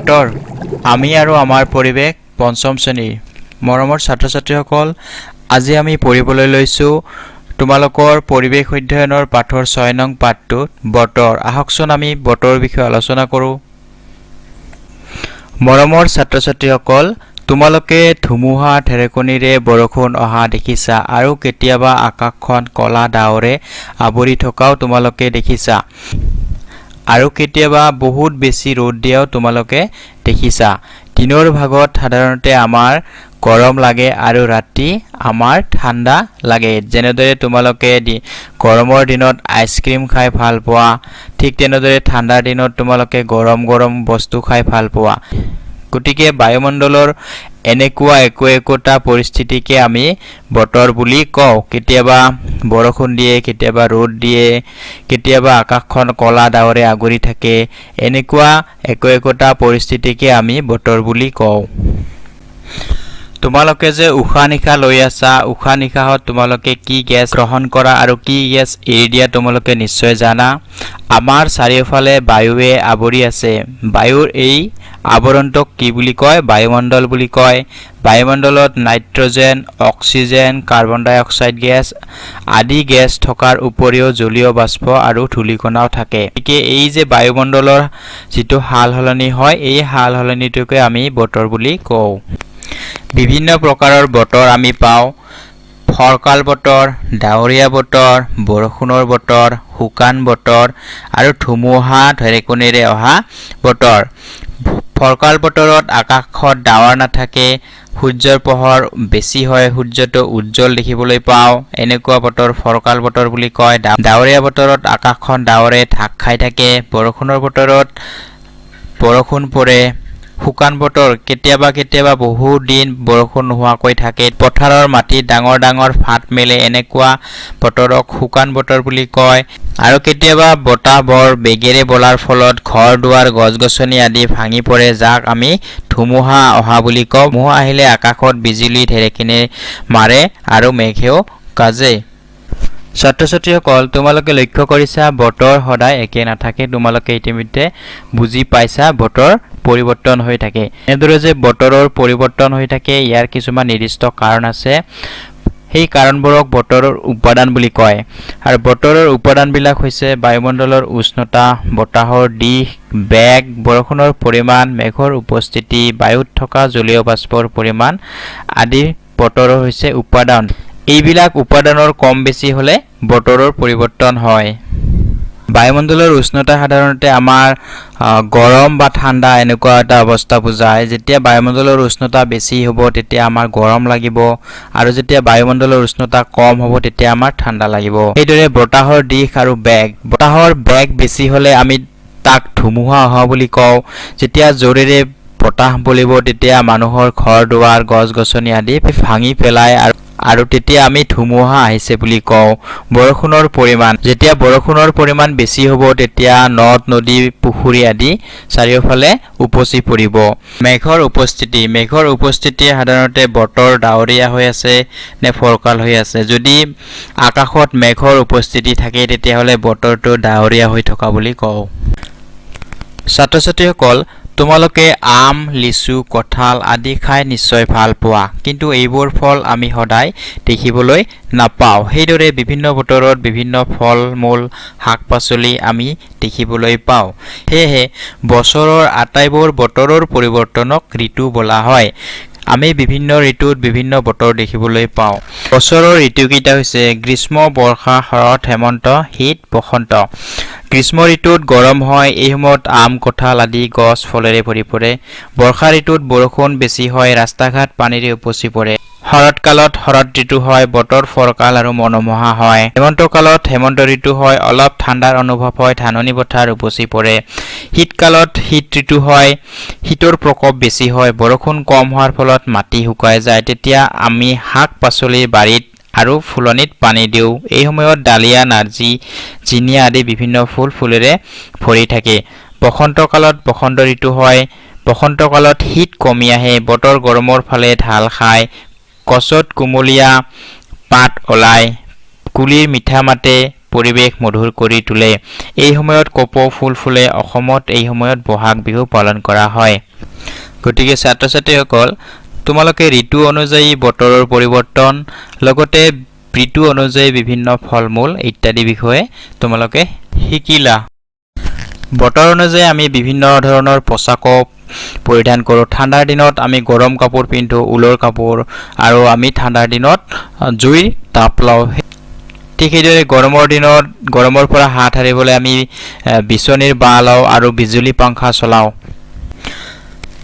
বতৰ আমি আৰু আমাৰ পৰিৱেশ পঞ্চম শ্ৰেণীৰ মৰমৰ ছাত্ৰ ছাত্ৰীসকল আজি আমি পঢ়িবলৈ লৈছো তোমালোকৰ পৰিৱেশ অধ্যয়নৰ পাঠৰ 6 নং পাঠটোত বতৰ আহকচোন আমি বতৰ বিষয়ে আলোচনা কৰোঁ মৰমৰ ছাত্ৰ ছাত্ৰীসকল তোমালোকে ধুমুহা ঢেৰেকণিৰে বৰষুণ অহা দেখিছা আৰু কেতিয়াবা আকাশখন কলা ডাৱৰে আৱৰি থকাও তোমালোকে দেখিছা আৰু কেতিয়াবা বহুত বেছি ৰ'দ দিয়াও তোমালোকে দেখিছা দিনৰ ভাগত সাধাৰণতে আমাৰ গৰম লাগে আৰু ৰাতি আমাৰ ঠাণ্ডা লাগে যেনেদৰে তোমালোকে গৰমৰ দিনত আইচক্ৰীম খাই ভাল পোৱা ঠিক তেনেদৰে ঠাণ্ডাৰ দিনত তোমালোকে গৰম গৰম বস্তু খাই ভাল পোৱা গতিকে বায়ুমণ্ডলৰ এনেকুৱা একোটা পৰিস্থিতিকে আমি বতৰ বুলি কওঁ কেতিয়াবা বৰষুণ দিয়ে কেতিয়াবা ৰ'দ দিয়ে কেতিয়াবা আকাশখন কলা ডাৱৰে আগুৰি থাকে এনেকুৱা একোটা পৰিস্থিতিকে আমি বতৰ বুলি কওঁ তোমালোকে যে উশাহ নিশাহ লৈ আছা উশাহ নিশাহত তোমালোকে কি গেছ গ্ৰহণ কৰা আৰু কি গেছ এৰি দিয়া তোমালোকে নিশ্চয় জানা আমাৰ চাৰিওফালে বায়ুৱে আৱৰি আছে বায়ুৰ এই আৱৰণটোক কি বুলি কয় বায়ুমণ্ডল বুলি কয় বায়ুমণ্ডলত নাইট্ৰজেন অক্সিজেন কাৰ্বন ডাই অক্সাইড গেছ আদি গেছ থকাৰ উপৰিও জলীয় বাষ্প আৰু ধূলিকণাও থাকে গতিকে এই যে বায়ুমণ্ডলৰ যিটো হালহলনি হয় এই হালহলনিটোকে আমি বতৰ বুলি কওঁ বিভিন্ন প্ৰকাৰৰ বতৰ আমি পাওঁ ফৰকাল বতৰ ডাৱৰীয়া বতৰ বৰষুণৰ বতৰ শুকান বতৰ আৰু ধুমুহা ঢেৰেকণিৰে অহা বতৰ ফৰকাল বতৰত আকাশত ডাৱৰ নাথাকে সূৰ্যৰ পোহৰ বেছি হয় সূৰ্যটো উজ্জ্বল দেখিবলৈ পাওঁ এনেকুৱা বতৰ ফৰকাল বতৰ বুলি কয় ডাৱৰীয়া বতৰত আকাশখন ডাৱৰে ঢাক খাই থাকে বৰষুণৰ বতৰত বৰষুণ পৰে শুকান বতৰ কেতিয়াবা বহু দিন বৰষুণ নোহোৱাকৈ থাকে পথাৰৰ মাটিত ডাঙৰ ডাঙৰ ফাট মেলে এনেকুৱা বতৰক শুকান বতৰ বুলি কয় আৰু কেতিয়াবা বতাহ বৰ বেগেৰে বলাৰ ফলত ঘৰ দুৱাৰ গছ-গছনি আদি ভাঙি পৰে যাক আমি ধুমুহা অহা বুলি কওঁ ধুমুহা আহিলে আকাশত বিজুলী ঢেৰেকণি মাৰে আৰু মেঘেও গাজে ছাত্ৰ ছাত্ৰীসকল তোমালোকে লক্ষ্য কৰিছা বতৰ সদায় একে নাথাকে তোমালোকে ইতিমধ্যে বুজি পাইছা বতৰ পৰিৱৰ্তন হৈ থাকে এনেদৰে যে বতৰৰ পৰিৱৰ্তন হৈ থাকে ইয়াৰ কিছুমান নিৰ্দিষ্ট কাৰণ আছে সেই কাৰণবোৰক বতৰৰ উপাদান বুলি কয় আৰু বতৰৰ উপাদানবিলাক হৈছে বায়ুমণ্ডলৰ উষ্ণতা বতাহৰ দিশ বেগ বৰষুণৰ পৰিমাণ মেঘৰ উপস্থিতি বায়ুত থকা জলীয় বাষ্পৰ পৰিমাণ আদি বতৰৰ হৈছে উপাদান এইবিলাক উপাদানৰ কম বেছি হলে বতৰৰ পৰিৱৰ্তন হয় বায়ুমণ্ডলৰ উষ্ণতা সাধাৰণতে আমাৰ গৰম বা ঠাণ্ডা এনেকুৱা এটা অৱস্থা বুজায় যেতিয়া বায়ুমণ্ডলৰ উষ্ণতা বেছি হ'ব তেতিয়া আমাৰ গৰম লাগিব আৰু যেতিয়া বায়ুমণ্ডলৰ উষ্ণতা কম হ'ব তেতিয়া আমাৰ ঠাণ্ডা লাগিব এইদৰে বতাহৰ দিশ আৰু বেগ বতাহৰ বেগ বেছি হ'লে আমি তাক ধুমুহা অহা বুলি কওঁ যেতিয়া জোৰেৰে বতাহ বলিব তেতিয়া মানুহৰ ঘৰ দুৱাৰ গছ-গছনি আদি ভাঙি পেলায় আৰু তেতিয়া আমি ধুমুহা আহিছে বুলি কওঁ বৰষুণৰ পৰিমাণ যেতিয়া বৰষুণৰ পৰিমাণ বেছি হ'ব তেতিয়া নদ নদী পুখুৰী আদি চাৰিওফালে উপচি পৰিব মেঘৰ উপস্থিতি সাধাৰণতে বতৰ ডাৱৰীয়া হৈ আছে নে ফৰকাল হৈ আছে যদি আকাশত মেঘৰ উপস্থিতি থাকে তেতিয়াহ'লে বতৰটো ডাৱৰীয়া হৈ থকা বুলি কওঁ ছাত্ৰ ছাত্ৰীসকল তোমালোকে আম লিচু কঁঠাল আদি খাই নিশ্চয় ভাল পোৱা কিন্তু এইবোৰ ফল আমি সদায় দেখিবলৈ নাপাওঁ সেইদৰে বিভিন্ন বতৰত বিভিন্ন ফল মূল শাক-পাচলি আমি দেখিবলৈ পাওঁ সেয়েহে বছৰৰ আটাইবোৰ বতৰৰ পৰিৱৰ্তনক ঋতু বোলা হয় আমি বিভিন্ন ঋতুত বিভিন্ন বতৰ দেখিবলৈ পাওঁ বছৰৰ ঋতুকেইটা হৈছে গ্ৰীষ্ম বৰ্ষা শৰৎ হেমন্ত শীত বসন্ত গ্ৰীষ্ম ঋতুত গৰম হয় এই সময়ত আম কঁঠাল আদি গছ ফলেৰে ভৰি পৰে বৰ্ষা ঋতুত বৰষুণ বেছি হয় ৰাস্তাঘাট পানীৰে উপচি পৰে শৰৎকালত শৰৎ ঋতু হয় বতৰ ফৰকাল আৰু মনোমোহা হয় হেমন্ত কালত হেমন্ত ঋতু হয় অলপ ঠাণ্ডাৰ অনুভৱ হয় ধাননি পথাৰ উপচি পৰে শীতকালত শীত ঋতু হয় শীতৰ প্ৰকোপ বেছি হয় বৰষুণ কম হোৱাৰ ফলত মাটি শুকাই যায় তেতিয়া আমি শাক-পাচলি বাৰীত আৰু ফুলনিত পানী দিওঁ এই সময়ত ডালিয়া নাৰ্জী জিনিয়া আদি বিভিন্ন ফুলেৰে ভৰি থাকে বসন্ত কালত বসন্ত ঋতু হয় বসন্ত কালত শীত কমি আহে বতৰ গৰমৰ ফালে ঢাল খায় গছত কুমলীয়া পাত ওলায় কুলিৰ মিঠা মাতে পৰিৱেশ মধুৰ কৰি তোলে এই সময়ত কপৌ ফুল ফুলে অসমত এই সময়ত বহাগ বিহু পালন কৰা হয় গতিকে ছাত্ৰ ছাত্ৰীসকল তোমালোকে ঋতু অনুযায়ী বতৰৰ পৰিৱৰ্তন লগতে ঋতু অনুযায়ী বিভিন্ন ফলমূল ইত্যাদি বিষয়ে তোমালোকে শিকিলা বতৰ অনুযায়ী আমি বিভিন্ন ধৰণৰ পোছাক পৰিধান কৰোঁ ঠাণ্ডাৰ দিনত আমি গৰম কাপোৰ পিন্ধো উলৰ কাপোৰ আৰু আমি ঠাণ্ডাৰ দিনত জুইৰ তাপ লওঁ ঠিক সেইদৰে গৰমৰ দিনত গৰমৰ পৰা হাত সাৰিবলৈ আমি বিচনীৰ বাহ লওঁ আৰু বিজুলী পাংখা চলাওঁ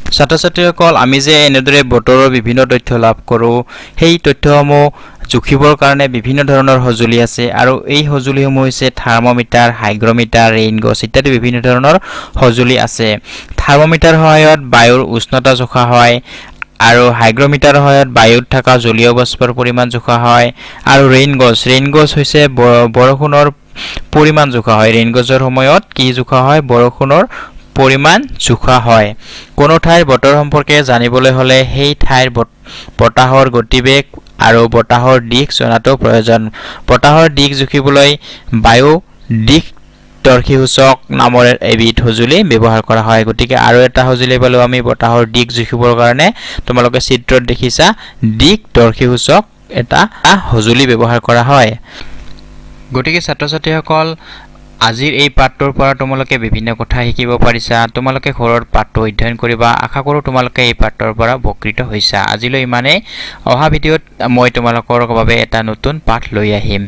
ছাত্ৰ ছাত্ৰীসকল আমি যে এনেদৰে বতৰৰ বিভিন্ন তথ্য লাভ কৰোঁ সেই তথ্যসমূহ জুখিবৰ কাৰণে বিভিন্ন ধৰণৰ সঁজুলি আছে আৰু এই সঁজুলিসমূহ হৈছে থাৰ্মোমিটাৰ হাইগ্ৰমিটাৰ ৰেইন গজ ইত্যাদি বিভিন্ন ধৰণৰ সঁজুলি আছে থাৰ্মোমিটাৰ সহায়ত বায়ুৰ উষ্ণতা জোখা হয় আৰু হাইগ্ৰমিটাৰ সহায়ত বায়ুত থকা জলীয় বাষ্পৰ পৰিমাণ জোখা হয় আৰু ৰেইন গজ হৈছে বৰষুণৰ পৰিমাণ জোখা হয় ৰেইন গজৰ সময়ত কি জোখা হয় বৰষুণৰ পৰিমাণ জোখা হয় কোনো ঠাইৰ বতৰ সম্পৰ্কে জানিবলৈ হ'লে সেই ঠাইৰ বতাহৰ গতিবেগ আৰু বতাহৰ দিশ জনাটো প্ৰয়োজন বতাহৰ দিশ জুখিবলৈ বায়ু দিশ দৰ্শীসূচক নামৰ এবিধ সঁজুলি ব্যৱহাৰ কৰা হয় গতিকে আৰু এটা সঁজুলি পালো আমি বতাহৰ দিশ জুখিবৰ কাৰণে তোমালোকে চিত্ৰত দেখিছা দিশ দৰ্শীসূচক এটা সঁজুলি ব্যৱহাৰ কৰা হয় গতিকে ছাত্ৰ ছাত্ৰীসকল আজিৰ এই পাঠটোৰ পৰা তোমালোকে বিভিন্ন কথা শিকিব পাৰিছা তোমালোকে ঘৰত পাঠটো অধ্যয়ন কৰিবা আশা কৰোঁ তোমালোকে এই পাঠটোৰ পৰা উপকৃত হৈছা আজিলৈ ইমানেই অহা ভিডিঅ'ত মই তোমালোকৰ বাবে এটা নতুন পাঠ লৈ আহিম